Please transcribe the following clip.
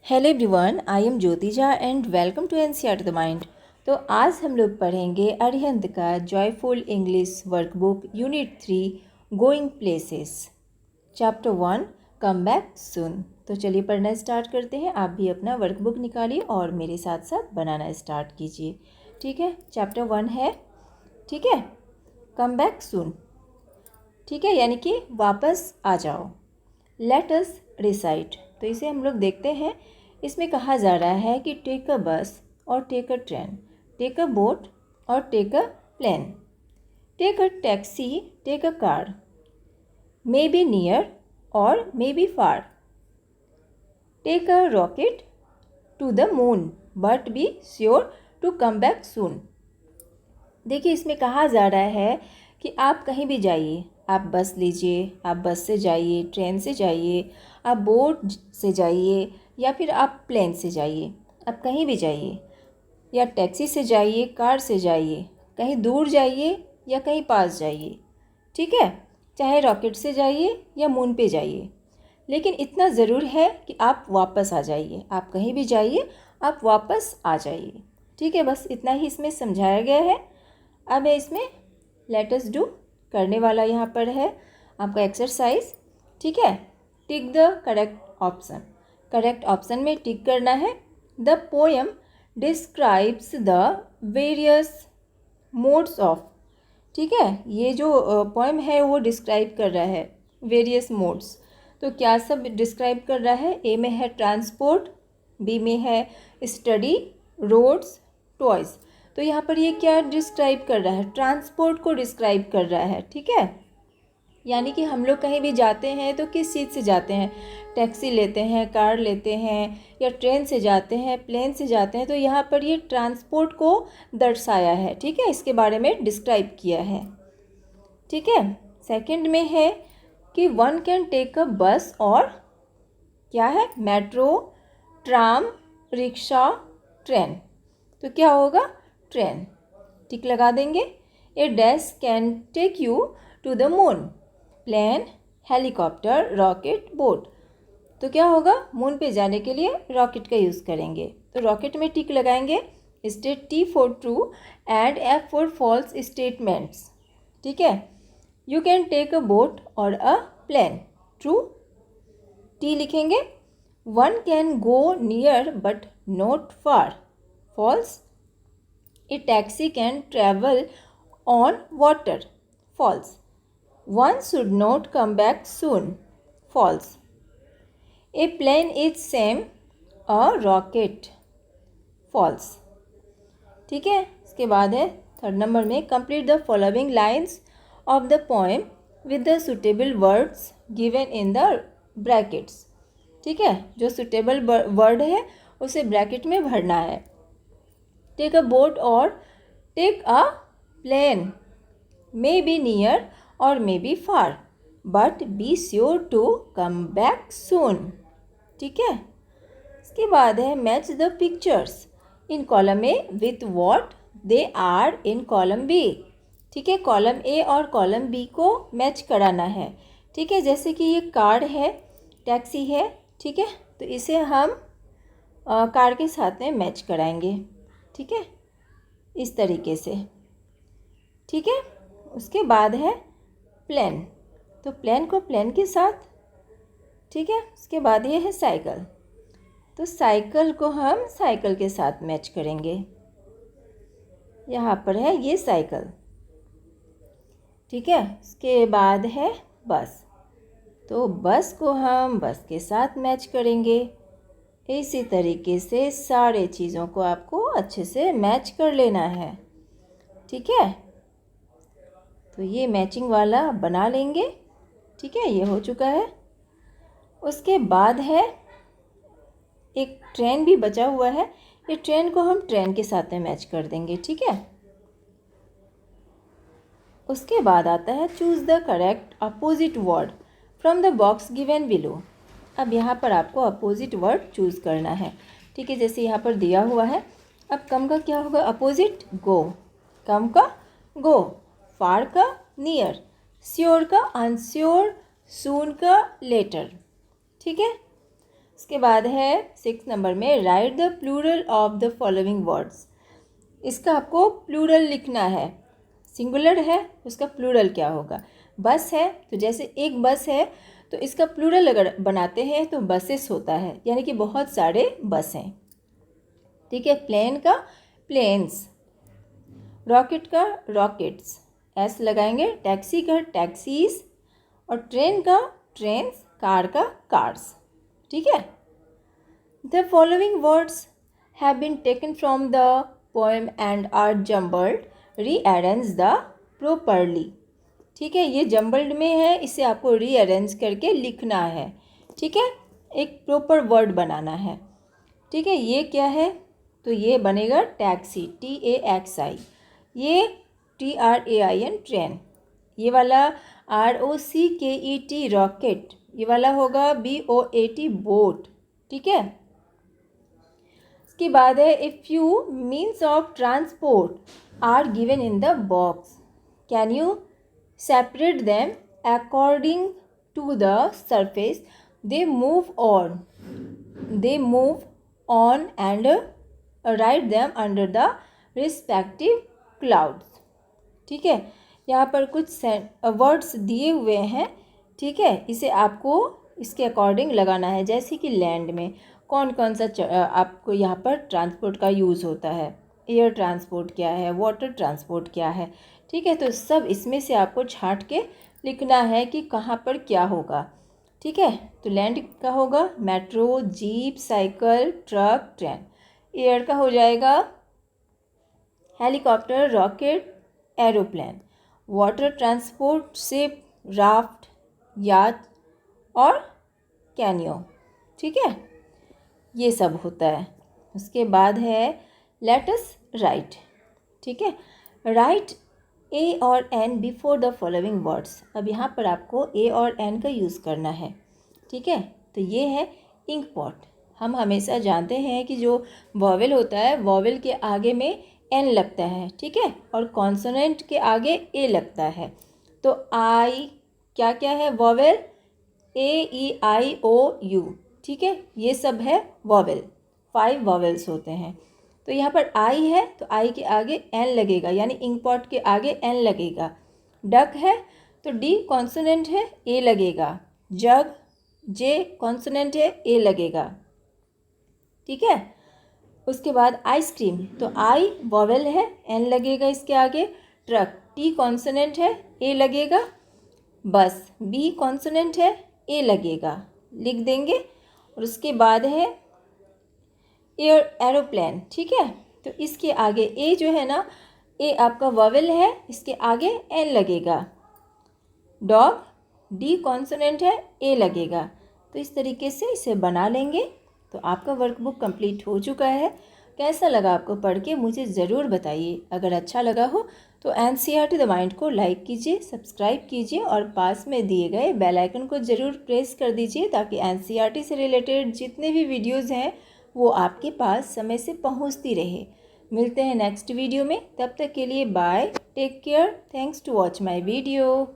Hello everyone, I am Jyotija and welcome to NCERT the mind. तो आज हम लोग पढ़ेंगे अरिहंत का joyful English workbook unit 3 going places chapter 1 come back soon. तो चलिए पढ़ना स्टार्ट करते हैं। आप भी अपना वर्कबुक निकालिए और मेरे साथ साथ बनाना स्टार्ट कीजिए। ठीक है, चैप्टर 1 है, ठीक है, कम बैक सून, ठीक है, यानी कि वापस आ जाओ। लेट अस रिसाइट, तो इसे हम लोग देखते हैं। इसमें कहा जा रहा है कि take a bus or take a train, take a boat or take a plane, take a taxi, take a car, may be near or may be far, take a rocket to the moon but be sure to come back soon. देखिए, इसमें कहा जा रहा है कि आप कहीं भी जाइए, आप बस लीजिए, आप बस से जाइए, ट्रेन से जाइए, आप बोट से जाइए या फिर आप प्लेन से जाइए, आप कहीं भी जाइए, या टैक्सी से जाइए, कार से जाइए, कहीं दूर जाइए या कहीं पास जाइए, ठीक है, चाहे रॉकेट से जाइए या मून पे जाइए, लेकिन इतना ज़रूर है कि आप वापस आ जाइए। आप कहीं भी जाइए, आप वापस आ जाइए, ठीक है। बस इतना ही इसमें समझाया गया है। अब है इसमें लेट अस डू, करने वाला यहाँ पर है आपका एक्सरसाइज, ठीक है। Tick the correct option, correct option में टिक करना है। The poem describes the various modes of, ठीक है, ये जो पोएम है वो डिस्क्राइब कर रहा है वेरियस मोड्स। तो क्या सब डिस्क्राइब कर रहा है? ए में है ट्रांसपोर्ट, बी में है स्टडी, रोड्स, टॉयज़। तो यहाँ पर ये क्या डिस्क्राइब कर रहा है? ट्रांसपोर्ट को डिस्क्राइब कर रहा है, ठीक है। यानी कि हम लोग कहीं भी जाते हैं तो किस चीज़ से जाते हैं? टैक्सी लेते हैं, कार लेते हैं, या ट्रेन से जाते हैं, प्लेन से जाते हैं। तो यहाँ पर ये ट्रांसपोर्ट को दर्शाया है, ठीक है, इसके बारे में डिस्क्राइब किया है, ठीक है। सेकंड में है कि one can take a bus और क्या है? Metro, tram, rickshaw, train. तो क्या होगा? ट्रेन, टिक लगा देंगे। A dash can take you to the moon, plane, helicopter, rocket, boat. तो क्या होगा? मून पे जाने के लिए रॉकेट का यूज़ करेंगे, तो रॉकेट में टिक लगाएंगे। State T for true and F for false statements, ठीक है। You can take a boat और अ प्लेन, ट्रू, टी लिखेंगे। One can go near but not far, false. A taxi can travel on water, false. One should not come back soon, false. A plane is same a rocket, false, ठीक है। इसके बाद है third number में complete the following lines of the poem with the suitable words given in the brackets, ठीक है। जो suitable word है उसे ब्रैकेट में भरना है। Take a boat or take a plane, may be near or may be far, but be sure to come back soon, ठीक है। इसके बाद है match the pictures in column A with what they are in column B, ठीक है। Column A और column B को match कराना है, ठीक है। जैसे कि ये कार है, टैक्सी है, ठीक है, तो इसे हम कार के साथ में मैच कराएंगे, ठीक है, इस तरीके से, ठीक है। उसके बाद है प्लेन, तो प्लेन को प्लेन के साथ, ठीक है। उसके बाद ये है साइकिल, तो साइकिल को हम साइकिल के साथ मैच करेंगे। यहाँ पर है ये साइकिल, ठीक है। उसके बाद है बस, तो बस को हम बस के साथ मैच करेंगे। इसी तरीके से सारे चीज़ों को आपको अच्छे से मैच कर लेना है, ठीक है। तो ये मैचिंग वाला बना लेंगे, ठीक है, ये हो चुका है। उसके बाद है एक ट्रेन भी बचा हुआ है, ये ट्रेन को हम ट्रेन के साथ में मैच कर देंगे, ठीक है। उसके बाद आता है choose the correct opposite word from the box given below. अब यहाँ पर आपको अपोजिट वर्ड चूज़ करना है, ठीक है। जैसे यहाँ पर दिया हुआ है, अब कम का क्या होगा? अपोजिट गो, कम का गो, फार का नियर, श्योर का अनश्योर, सून का लेटर, ठीक है। इसके उसके बाद है 6 नंबर में write the plural of the following words. इसका आपको प्लूरल लिखना है। सिंगुलर है, उसका प्लूरल क्या होगा। बस है तो जैसे एक बस है तो इसका प्लूरल अगर बनाते हैं तो बसेस होता है, यानी कि बहुत सारे बस हैं। ठीक है। प्लेन का प्लेन्स, रॉकेट का रॉकेट्स, एस लगाएंगे। टैक्सी का टैक्सीज, और ट्रेन का ट्रेन्स, कार का कार्स। ठीक है। The following words have been taken from the poem and are jumbled, rearrange the properly. ठीक है, ये जम्बल्ड में है, इसे आपको रीअरेंज करके लिखना है। ठीक है, एक प्रॉपर वर्ड बनाना है। ठीक है, ये क्या है, तो ये बनेगा टैक्सी, TAXI। ये TRAIN ट्रेन। ये वाला ROCKET रॉकेट। ये वाला होगा BOAT बोट। ठीक है। इसके बाद है a few means of transport are given in the box, can you separate them according to the surface they move on and write them under the respective clouds. ठीक है, यहाँ पर कुछ वर्ड्स दिए हुए हैं। ठीक है, इसे आपको इसके अकॉर्डिंग लगाना है। जैसे कि लैंड में कौन कौन सा आपको यहाँ पर ट्रांसपोर्ट का यूज़ होता है, एयर ट्रांसपोर्ट क्या है, वाटर ट्रांसपोर्ट क्या है। ठीक है, तो सब इसमें से आपको छांट के लिखना है कि कहाँ पर क्या होगा। ठीक है, तो लैंड का होगा metro, jeep, cycle, truck, train. Air का हो जाएगा helicopter, rocket, aeroplane. Water transport, ship, raft, याच और कैनियो। ठीक है, ये सब होता है। उसके बाद है लेट अस राइट। ठीक है, राइट ए और an before the following words. अब यहाँ पर आपको ए और एन का यूज़ करना है। ठीक है, तो ये है इंक पॉट। हम हमेशा जानते हैं कि जो वॉवेल होता है, वॉवेल के आगे में एन लगता है। ठीक है, और कॉन्सोनेंट के आगे ए लगता है। तो आई क्या क्या है, वॉवेल AEIOU। ठीक है, ये सब है वॉवेल, 5 वॉवेल्स होते हैं। तो यहाँ पर आई है तो आई के आगे एन लगेगा, यानी इंक पॉट के आगे एन लगेगा। डक है तो डी कॉन्सोनेंट है, ए लगेगा। जग, जे कॉन्सोनेंट है, ए लगेगा। ठीक है, उसके बाद आइसक्रीम तो आई वॉवेल है, एन लगेगा इसके आगे। ट्रक, टी कॉन्सोनेंट है, ए लगेगा। बस, बी कॉन्सोनेंट है, ए लगेगा, लिख देंगे। और उसके बाद है एरोप्लेन। ठीक है, तो इसके आगे ए जो है ना, ए आपका वॉवेल है, इसके आगे एन लगेगा। डॉग, डी कॉन्सोनेंट है, ए लगेगा। तो इस तरीके से इसे बना लेंगे। तो आपका वर्कबुक कंप्लीट हो चुका है। कैसा लगा आपको पढ़ के, मुझे ज़रूर बताइए। अगर अच्छा लगा हो तो NCERT द माइंड को लाइक कीजिए, सब्सक्राइब कीजिए और पास में दिए गए बेल आइकन को ज़रूर प्रेस कर दीजिए, ताकि NCERT से रिलेटेड जितने भी वीडियोज़ हैं वो आपके पास समय से पहुंचती रहे। मिलते हैं नेक्स्ट वीडियो में, तब तक के लिए bye, take care, thanks to watch my video.